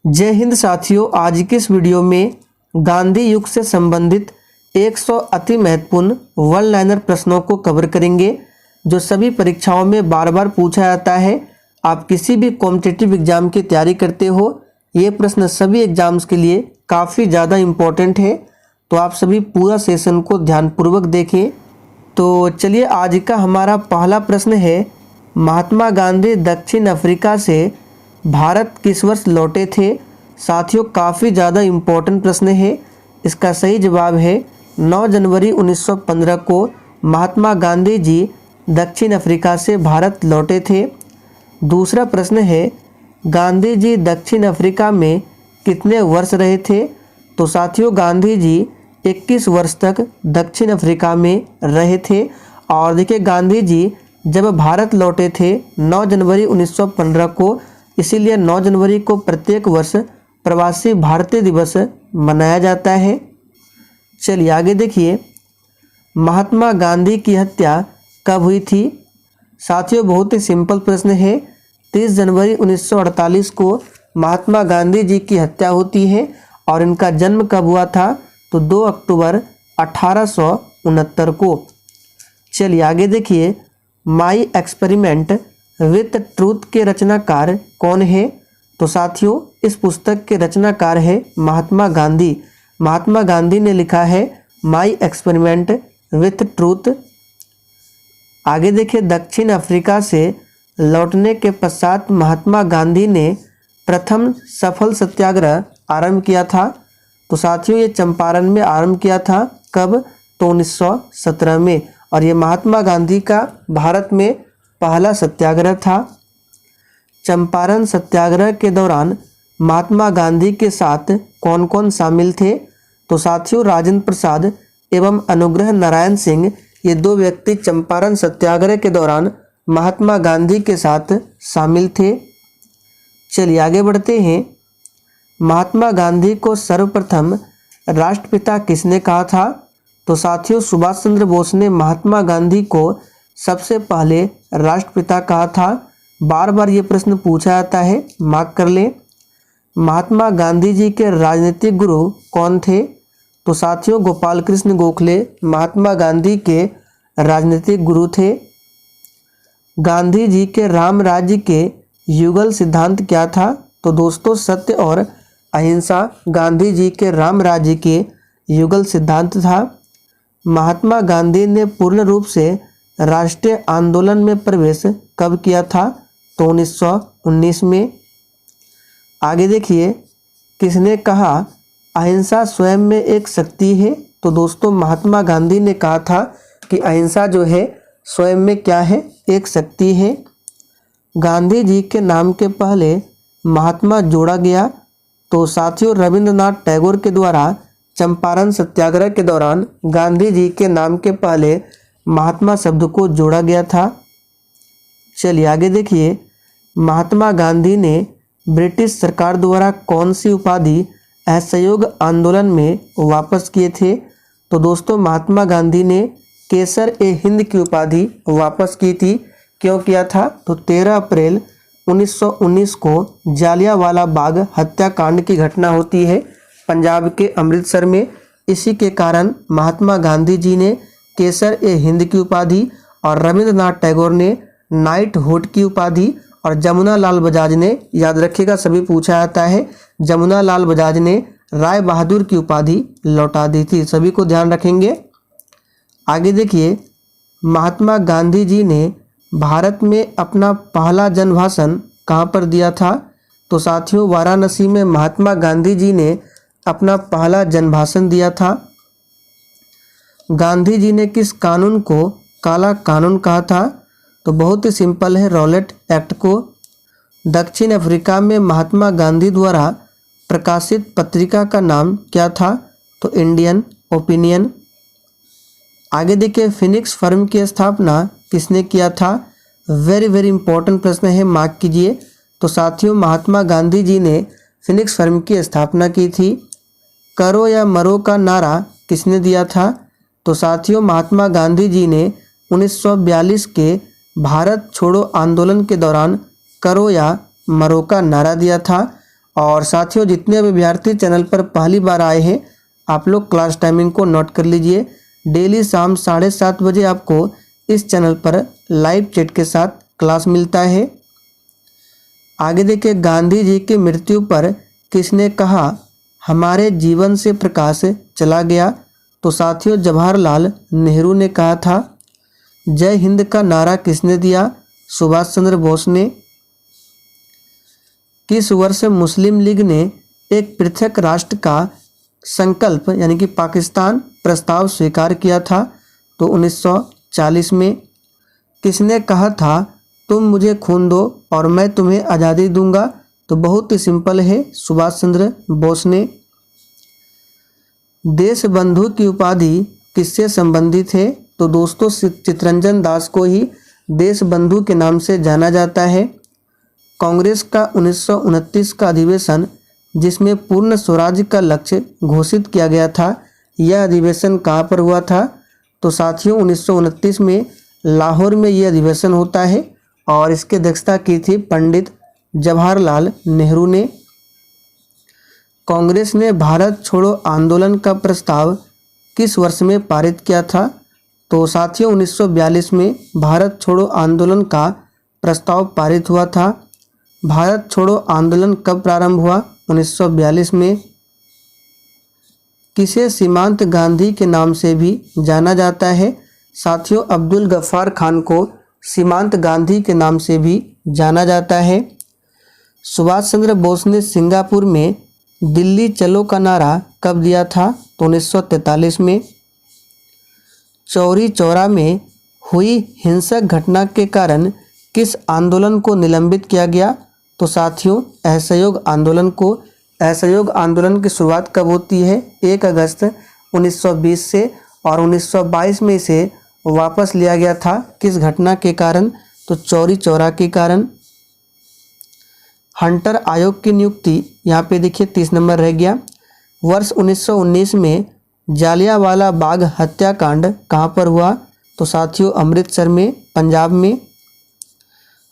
जय हिंद साथियों, आज की इस वीडियो में गांधी युग से संबंधित 100 अति महत्वपूर्ण वन लाइनर प्रश्नों को कवर करेंगे जो सभी परीक्षाओं में बार बार पूछा जाता है। आप किसी भी कॉम्पिटिटिव एग्जाम की तैयारी करते हो, ये प्रश्न सभी एग्जाम्स के लिए काफ़ी ज़्यादा इम्पोर्टेंट है, तो आप सभी पूरा सेशन को ध्यानपूर्वक देखें। तो चलिए, आज का हमारा पहला प्रश्न है, महात्मा गांधी दक्षिण अफ्रीका से भारत किस वर्ष लौटे थे। साथियों, काफ़ी ज़्यादा इम्पोर्टेंट प्रश्न है। इसका सही जवाब है 9 जनवरी 1915 को महात्मा गांधी जी दक्षिण अफ्रीका से भारत लौटे थे। दूसरा प्रश्न है, गांधी जी दक्षिण अफ्रीका में कितने वर्ष रहे थे। तो साथियों, गांधी जी 21 वर्ष तक दक्षिण अफ्रीका में रहे थे। और देखिए, गांधी जी जब भारत लौटे थे 9 जनवरी 1915 को, इसीलिए 9 जनवरी को प्रत्येक वर्ष प्रवासी भारतीय दिवस मनाया जाता है। चलिए आगे देखिए, महात्मा गांधी की हत्या कब हुई थी। साथियों, बहुत ही सिंपल प्रश्न है। 30 जनवरी 1948 को महात्मा गांधी जी की हत्या होती है। और इनका जन्म कब हुआ था, तो 2 अक्टूबर 1869 को। चलिए आगे देखिए, माई एक्सपेरिमेंट विथ ट्रूथ के रचनाकार कौन है। तो साथियों, इस पुस्तक के रचनाकार है महात्मा गांधी। महात्मा गांधी ने लिखा है माई एक्सपेरिमेंट विथ ट्रूथ। आगे देखिए, दक्षिण अफ्रीका से लौटने के पश्चात महात्मा गांधी ने प्रथम सफल सत्याग्रह आरंभ किया था। तो साथियों, ये चंपारण में आरंभ किया था। कब, तो 1917 में। और ये महात्मा गांधी का भारत में पहला सत्याग्रह था। चंपारण सत्याग्रह के दौरान महात्मा गांधी के साथ कौन कौन शामिल थे। तो साथियों, राजेंद्र प्रसाद एवं अनुग्रह नारायण सिंह, ये 2 व्यक्ति चंपारण सत्याग्रह के दौरान महात्मा गांधी के साथ शामिल थे। चलिए आगे बढ़ते हैं। महात्मा गांधी को सर्वप्रथम राष्ट्रपिता किसने कहा था। तो साथियों, सुभाष चंद्र बोस ने महात्मा गांधी को सबसे पहले राष्ट्रपिता कहा था। बार बार ये प्रश्न पूछा जाता है, मार्क कर लें। महात्मा गांधी जी के राजनीतिक गुरु कौन थे। तो साथियों, गोपाल कृष्ण गोखले महात्मा गांधी के राजनीतिक गुरु थे। गांधी जी के राम राज्य के युगल सिद्धांत क्या था। तो दोस्तों, सत्य और अहिंसा गांधी जी के राम राज्य के युगल सिद्धांत था। महात्मा गांधी ने पूर्ण रूप से राष्ट्रीय आंदोलन में प्रवेश कब किया था। तो 1919 में। आगे देखिए, किसने कहा अहिंसा स्वयं में एक शक्ति है। तो दोस्तों, महात्मा गांधी ने कहा था कि अहिंसा जो है स्वयं में क्या है, एक शक्ति है। गांधी जी के नाम के पहले महात्मा जोड़ा गया। तो साथियों, रविंद्रनाथ टैगोर के द्वारा चंपारण सत्याग्रह के दौरान गांधी जी के नाम के पहले महात्मा शब्द को जोड़ा गया था। चलिए आगे देखिए, महात्मा गांधी ने ब्रिटिश सरकार द्वारा कौन सी उपाधि असहयोग आंदोलन में वापस किए थे। तो दोस्तों, महात्मा गांधी ने केसर ए हिंद की उपाधि वापस की थी। क्यों किया था, तो 13 अप्रैल 1919 को जालियांवाला बाग हत्याकांड की घटना होती है पंजाब के अमृतसर में। इसी के कारण महात्मा गांधी जी ने केसर ए हिंद की उपाधि, और रविंद्रनाथ टैगोर ने नाइट हुड की उपाधि, और जमुना लाल बजाज ने, याद रखिएगा सभी पूछा जाता है, जमुना लाल बजाज ने राय बहादुर की उपाधि लौटा दी थी। सभी को ध्यान रखेंगे। आगे देखिए, महात्मा गांधी जी ने भारत में अपना पहला जनभाषण कहाँ पर दिया था। तो साथियों, वाराणसी में महात्मा गांधी जी ने अपना पहला जनभाषण दिया था। गांधी जी ने किस कानून को काला कानून कहा था। तो बहुत ही सिंपल है, रॉलेट एक्ट को। दक्षिण अफ्रीका में महात्मा गांधी द्वारा प्रकाशित पत्रिका का नाम क्या था। तो इंडियन ओपिनियन। आगे देखिए, फिनिक्स फर्म की स्थापना किसने किया था। वेरी वेरी इंपॉर्टेंट प्रश्न है, मार्क कीजिए। तो साथियों, महात्मा गांधी जी ने फिनिक्स फर्म की स्थापना की थी। करो या मरो का नारा किसने दिया था। तो साथियों, महात्मा गांधी जी ने 1942 के भारत छोड़ो आंदोलन के दौरान करो या मरो का नारा दिया था। और साथियों जितने विद्यार्थी चैनल पर पहली बार आए हैं आप लोग क्लास टाइमिंग को नोट कर लीजिए। डेली शाम 7:30 बजे आपको इस चैनल पर लाइव चैट के साथ क्लास मिलता है। आगे देखिए, गांधी जी की मृत्यु पर किसने कहा हमारे जीवन से प्रकाश चला गया? तो साथियों जवाहरलाल नेहरू ने कहा था। जय हिंद का नारा किसने दिया? सुभाष चंद्र बोस ने। किस वर्ष मुस्लिम लीग ने एक पृथक राष्ट्र का संकल्प यानी कि पाकिस्तान प्रस्ताव स्वीकार किया था? तो 1940 में। किसने कहा था तुम मुझे खून दो और मैं तुम्हें आज़ादी दूंगा? तो बहुत ही सिंपल है, सुभाष चंद्र बोस ने। देश बंधु की उपाधि किससे संबंधित है? तो दोस्तों चित्तरंजन दास को ही देश बंधु के नाम से जाना जाता है। कांग्रेस का 1929 का अधिवेशन जिसमें पूर्ण स्वराज्य का लक्ष्य घोषित किया गया था, यह अधिवेशन कहाँ पर हुआ था? तो साथियों 1929 में लाहौर में यह अधिवेशन होता है और इसकी अध्यक्षता की थी पंडित जवाहरलाल नेहरू ने। कांग्रेस ने भारत छोड़ो आंदोलन का प्रस्ताव किस वर्ष में पारित किया था? तो साथियों 1942 में भारत छोड़ो आंदोलन का प्रस्ताव पारित हुआ था। भारत छोड़ो आंदोलन कब प्रारंभ हुआ? 1942 में। किसे सीमांत गांधी के नाम से भी जाना जाता है? साथियों अब्दुल गफ्फार खान को सीमांत गांधी के नाम से भी जाना जाता है। सुभाष चंद्र बोस ने सिंगापुर में दिल्ली चलो का नारा कब दिया था? तो 1943 में। चौरी चौरा में हुई हिंसक घटना के कारण किस आंदोलन को निलंबित किया गया? तो साथियों असहयोग आंदोलन को। असहयोग आंदोलन की शुरुआत कब होती है? 1 अगस्त 1920 से और 1922 में इसे वापस लिया गया था। किस घटना के कारण? तो चौरी चौरा के कारण। हंटर आयोग की नियुक्ति यहाँ पे देखिए 30 नंबर रह गया। वर्ष 1919 में जालियांवाला बाग हत्याकांड कहाँ पर हुआ? तो साथियों अमृतसर में, पंजाब में।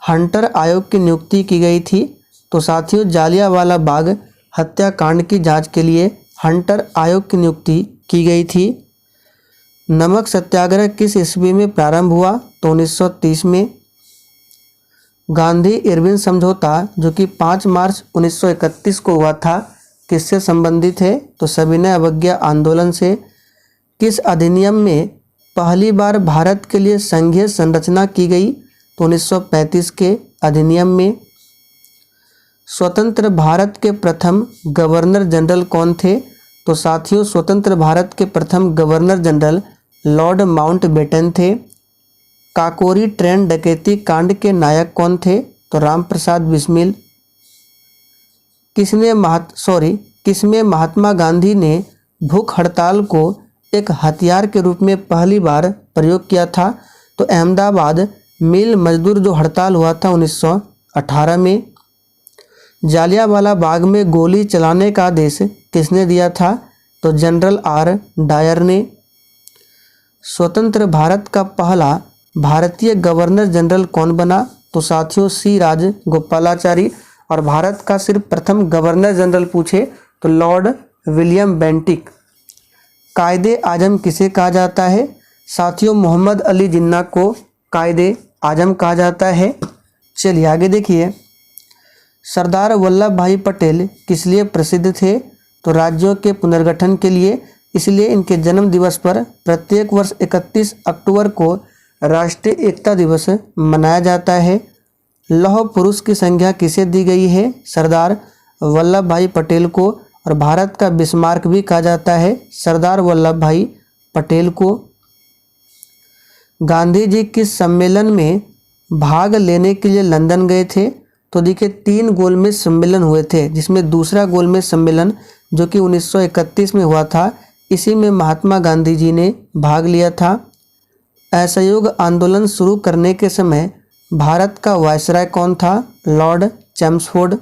हंटर आयोग की नियुक्ति की गई थी। तो साथियों जालियांवाला बाग हत्याकांड की जांच के लिए हंटर आयोग की नियुक्ति की गई थी। नमक सत्याग्रह किस ईस्वी में प्रारंभ हुआ? तो 1930 में। गांधी इरविन समझौता जो कि 5 मार्च 1931 को हुआ था किससे संबंधित है? तो सविनय अवज्ञा आंदोलन से। किस अधिनियम में पहली बार भारत के लिए संघीय संरचना की गई? तो 1935 के अधिनियम में। स्वतंत्र भारत के प्रथम गवर्नर जनरल कौन थे? तो साथियों स्वतंत्र भारत के प्रथम गवर्नर जनरल लॉर्ड माउंटबेटन थे। काकोरी ट्रेन डकैती कांड के नायक कौन थे? तो रामप्रसाद बिस्मिल। किसमें महात्मा गांधी ने भूख हड़ताल को एक हथियार के रूप में पहली बार प्रयोग किया था? तो अहमदाबाद मिल मजदूर जो हड़ताल हुआ था 1918 में। जालियांवाला बाग में गोली चलाने का आदेश किसने दिया था? तो जनरल आर डायर ने। स्वतंत्र भारत का पहला भारतीय गवर्नर जनरल कौन बना? तो साथियों सी राजगोपालाचारी। और भारत का सिर्फ प्रथम गवर्नर जनरल पूछे तो लॉर्ड विलियम बेंटिक। कायदे आजम किसे कहा जाता है? साथियों मोहम्मद अली जिन्ना को कायदे आजम कहा जाता है। चलिए आगे देखिए, सरदार वल्लभ भाई पटेल किस लिए प्रसिद्ध थे? तो राज्यों के पुनर्गठन के लिए। इसलिए इनके जन्म दिवस पर प्रत्येक वर्ष 31 अक्टूबर को राष्ट्रीय एकता दिवस मनाया जाता है। लौह पुरुष की संज्ञा किसे दी गई है? सरदार वल्लभ भाई पटेल को। और भारत का बिस्मार्क भी कहा जाता है सरदार वल्लभ भाई पटेल को। गांधी जी किस सम्मेलन में भाग लेने के लिए लंदन गए थे? तो देखिए 3 गोलमेज सम्मेलन हुए थे, जिसमें दूसरा गोलमेज सम्मेलन जो कि 1931 में हुआ था, इसी में महात्मा गांधी जी ने भाग लिया था। असहयोग आंदोलन शुरू करने के समय भारत का वायसराय कौन था? Lord Chelmsford.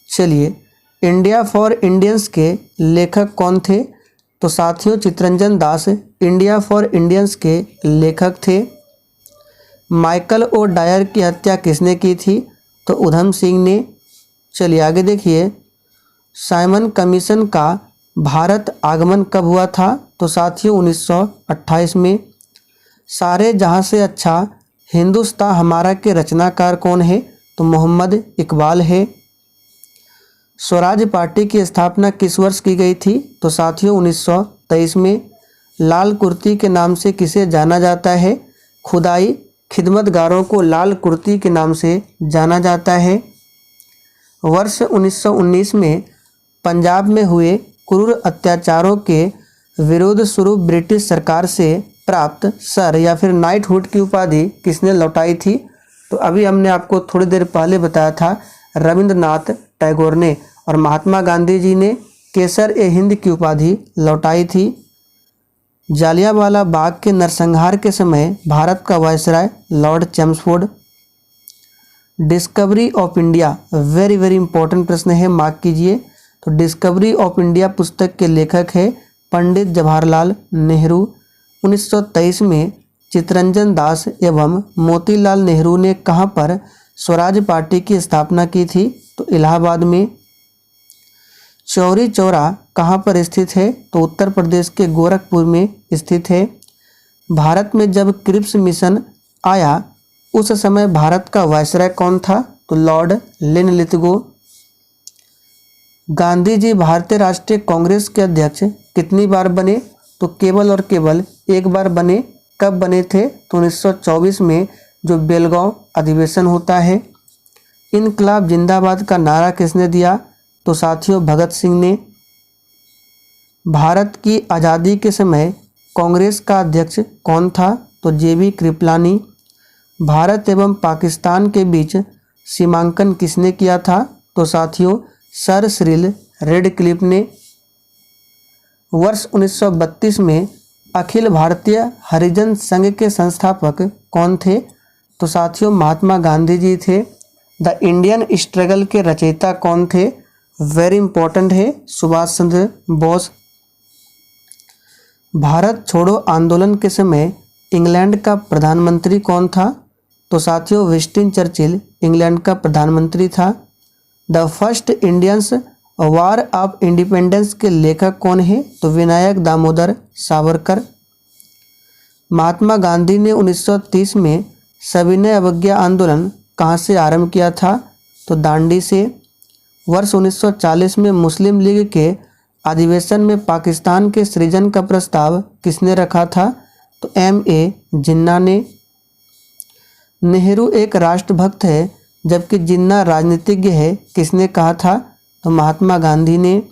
चलिए, इंडिया फॉर इंडियंस के लेखक कौन थे? तो साथियों Chittaranjan Das India for Indians के लेखक थे। माइकल ओ डायर की हत्या किसने की थी? तो उधम सिंह ने। चलिए आगे देखिए, साइमन कमीशन का भारत आगमन कब हुआ था? तो साथियों 1928 में। सारे जहाँ से अच्छा हिंदुस्तान हमारा के रचनाकार कौन है? तो मोहम्मद इकबाल है। स्वराज पार्टी की स्थापना किस वर्ष की गई थी? तो साथियों 1923 में। लाल कुर्ती के नाम से किसे जाना जाता है? खुदाई खिदमतगारों को लाल कुर्ती के नाम से जाना जाता है। वर्ष 1919 में पंजाब में हुए क्रूर अत्याचारों के विरोध स्वरूप ब्रिटिश सरकार से प्राप्त सर या फिर नाइटहुड की उपाधि किसने लौटाई थी? तो अभी हमने आपको थोड़ी देर पहले बताया था, रविंद्रनाथ टैगोर ने। और महात्मा गांधी जी ने केसर-ए-हिंद की उपाधि लौटाई थी। जालियांवाला बाग के नरसंहार के समय भारत का viceroy Lord Chelmsford. Discovery of India, very very important प्रश्न है, मार्क कीजिए। तो डिस्कवरी ऑफ इंडिया पुस्तक के लेखक है पंडित जवाहरलाल नेहरू। 1923 में चित्तरंजन दास एवं मोतीलाल नेहरू ने कहां पर स्वराज पार्टी की स्थापना की थी? तो इलाहाबाद में। चौरी चौरा कहां पर स्थित है? तो उत्तर प्रदेश के गोरखपुर में स्थित है। भारत में जब क्रिप्स मिशन आया उस समय भारत का वायसराय कौन था? तो लॉर्ड लिनलिथगो। गांधी जी भारतीय राष्ट्रीय कांग्रेस के अध्यक्ष कितनी बार बने? तो केवल और केवल एक बार बने। कब बने थे? तो 1924 में, जो बेलगांव अधिवेशन होता है। इनकलाब जिंदाबाद का नारा किसने दिया? तो साथियों भगत सिंह ने। भारत की आज़ादी के समय कांग्रेस का अध्यक्ष कौन था? तो जेबी कृपलानी। भारत एवं पाकिस्तान के बीच सीमांकन किसने किया था? तो साथियों सर सिरिल रेडक्लिफ ने। वर्ष 1932 में अखिल भारतीय हरिजन संघ के संस्थापक कौन थे? तो साथियों महात्मा गांधी जी थे। द इंडियन स्ट्रगल के रचयिता कौन थे? वेरी इंपॉर्टेंट है, सुभाष चंद्र बोस। भारत छोड़ो आंदोलन के समय इंग्लैंड का प्रधानमंत्री कौन था? तो साथियों विंस्टन चर्चिल इंग्लैंड का प्रधानमंत्री था। The first Indians war of independence के लेखक कौन है? तो विनायक दामोदर सावरकर। महात्मा गांधी ने 1930 में सविनय अवज्ञा आंदोलन कहाँ से आरंभ किया था? तो दांडी से। वर्ष 1940 में मुस्लिम लीग के अधिवेशन में पाकिस्तान के सृजन का प्रस्ताव किसने रखा था? तो M.A. जिन्ना ने। नेहरू एक राष्ट्रभक्त है जबकि जिन्ना राजनीतिज्ञ है, किसने कहा था? तो महात्मा गांधी ने।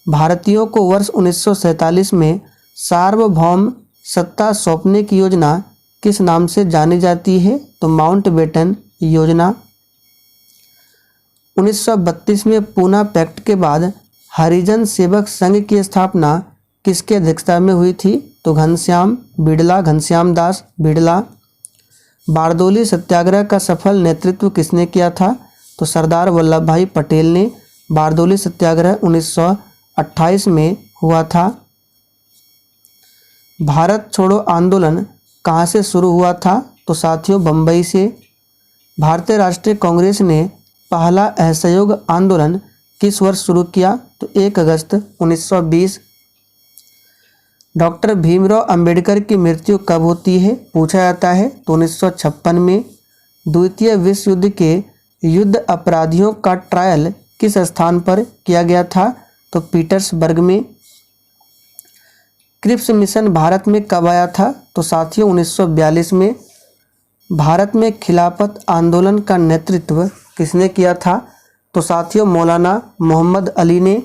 भारतीयों को वर्ष 1947 में सार्वभौम सत्ता सौंपने की योजना किस नाम से जानी जाती है? तो माउंटबेटन योजना। 1932 में पूना पैक्ट के बाद हरिजन सेवक संघ की स्थापना किसके अध्यक्षता में हुई थी? तो घनश्याम दास बिड़ला। बारदोली सत्याग्रह का सफल नेतृत्व किसने किया था? तो सरदार वल्लभ भाई पटेल ने। बारदोली सत्याग्रह 1928 में हुआ था। भारत छोड़ो आंदोलन कहाँ से शुरू हुआ था? तो साथियों बम्बई से। भारतीय राष्ट्रीय कांग्रेस ने पहला असहयोग आंदोलन किस वर्ष शुरू किया? तो 1 अगस्त 1920। डॉक्टर भीमराव अंबेडकर की मृत्यु कब होती है? पूछा जाता है। तो 1956 में। द्वितीय विश्व युद्ध के युद्ध अपराधियों का ट्रायल किस स्थान पर किया गया था? तो पीटर्सबर्ग में। क्रिप्स मिशन भारत में कब आया था? तो साथियों 1942 में। भारत में खिलाफत आंदोलन का नेतृत्व किसने किया था? तो साथियों मौलाना मोहम्मद अली ने।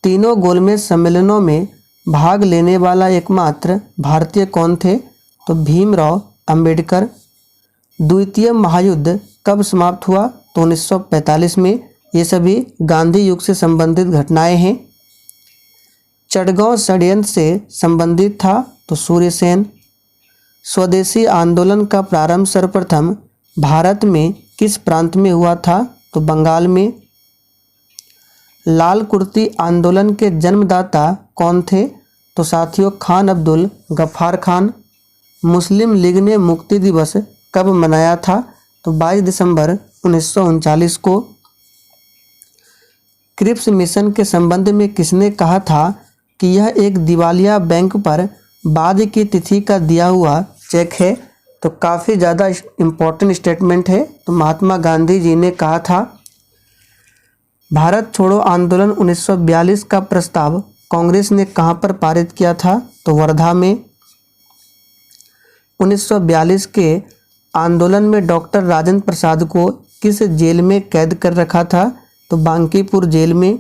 तीनों गोलमेज सम्मेलनों में भाग लेने वाला एकमात्र भारतीय कौन थे? तो भीमराव अंबेडकर। द्वितीय महायुद्ध कब समाप्त हुआ? तो 1945 में। ये सभी गांधी युग से संबंधित घटनाएं हैं। चटगांव षड्यंत्र से संबंधित था? तो सूर्यसेन। स्वदेशी आंदोलन का प्रारंभ सर्वप्रथम भारत में किस प्रांत में हुआ था? तो बंगाल में। लाल कुर्ती आंदोलन के जन्मदाता कौन थे? तो साथियों खान अब्दुल गफ्फार खान। मुस्लिम लीग ने मुक्ति दिवस कब मनाया था? तो 22 दिसंबर 1939 को। क्रिप्स मिशन के संबंध में किसने कहा था कि यह एक दिवालिया बैंक पर बाद की तिथि का दिया हुआ चेक है? तो काफ़ी ज़्यादा इम्पोर्टेंट स्टेटमेंट है। तो महात्मा गांधी जी ने कहा था। भारत छोड़ो आंदोलन 1942 का प्रस्ताव कांग्रेस ने कहां पर पारित किया था? तो वर्धा में। 1942 के आंदोलन में डॉक्टर राजेंद्र प्रसाद को किस जेल में कैद कर रखा था? तो बांकीपुर जेल में।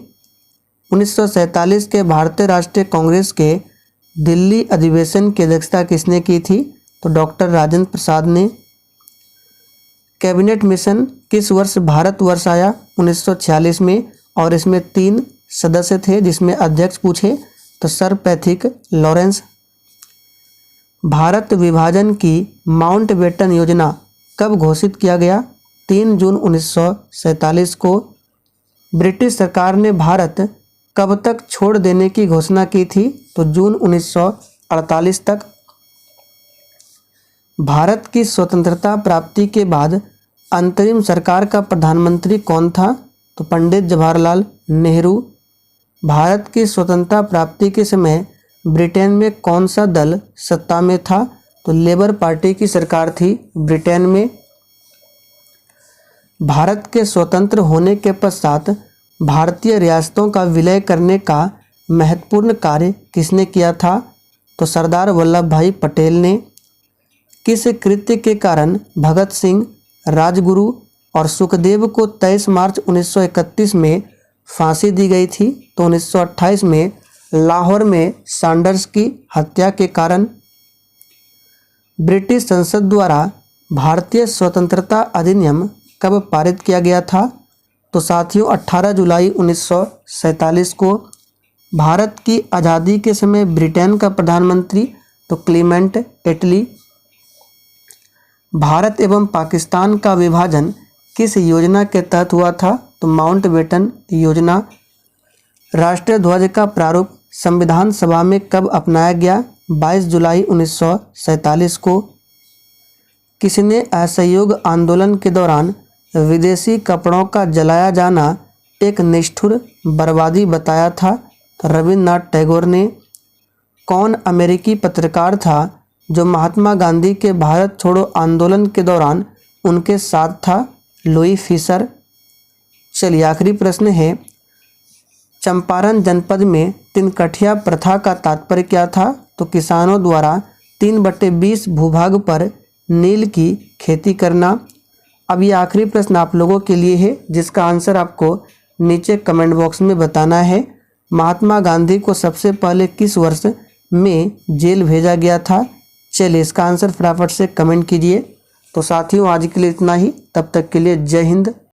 1947 के भारतीय राष्ट्रीय कांग्रेस के दिल्ली अधिवेशन की अध्यक्षता किसने की थी? तो डॉक्टर राजेंद्र प्रसाद ने। कैबिनेट मिशन किस वर्ष भारतवर्ष आया? 1946 में, और इसमें 3 सदस्य थे जिसमें अध्यक्ष पूछे तो सर पैथिक लॉरेंस। भारत विभाजन की माउंटबेटन योजना कब घोषित किया गया? 3 जून 1947 को। ब्रिटिश सरकार ने भारत कब तक छोड़ देने की घोषणा की थी? तो जून 1948 तक। भारत की स्वतंत्रता प्राप्ति के बाद अंतरिम सरकार का प्रधानमंत्री कौन था? तो पंडित जवाहरलाल नेहरू। भारत की स्वतंत्रता प्राप्ति के समय ब्रिटेन में कौन सा दल सत्ता में था? तो लेबर पार्टी की सरकार थी ब्रिटेन में। भारत के स्वतंत्र होने के पश्चात भारतीय रियासतों का विलय करने का महत्वपूर्ण कार्य किसने किया था? तो सरदार वल्लभ भाई पटेल ने। किस कृत्य के कारण भगत सिंह, राजगुरु और सुखदेव को 23 मार्च 1931 में फांसी दी गई थी? तो 1928 में लाहौर में सैंडर्स की हत्या के कारण। ब्रिटिश संसद द्वारा भारतीय स्वतंत्रता अधिनियम कब पारित किया गया था? तो साथियों 18 जुलाई 1947 को। भारत की आज़ादी के समय ब्रिटेन का प्रधानमंत्री तो क्लीमेंट एटली। भारत एवं पाकिस्तान का विभाजन किस योजना के तहत हुआ था? तो माउंटबेटन योजना। राष्ट्रीय ध्वज का प्रारूप संविधान सभा में कब अपनाया गया? 22 जुलाई 1947 को। किसने असहयोग आंदोलन के दौरान विदेशी कपड़ों का जलाया जाना एक निष्ठुर बर्बादी बताया था? तो रविन्द्रनाथ टैगोर ने। कौन अमेरिकी पत्रकार था जो महात्मा गांधी के भारत छोड़ो आंदोलन के दौरान उनके साथ था? Louis Fischer. चलिए आखिरी प्रश्न है, चंपारण जनपद में तिनकठिया प्रथा का तात्पर्य क्या था? तो किसानों द्वारा 3/20 भूभाग पर नील की खेती करना। अब ये आखिरी प्रश्न आप लोगों के लिए है जिसका आंसर आपको नीचे कमेंट बॉक्स में बताना है। महात्मा गांधी को सबसे पहले किस वर्ष में जेल भेजा गया था? चलिए इसका आंसर फटाफट से कमेंट कीजिए। तो साथियों आज के लिए इतना ही, तब तक के लिए जय हिंद।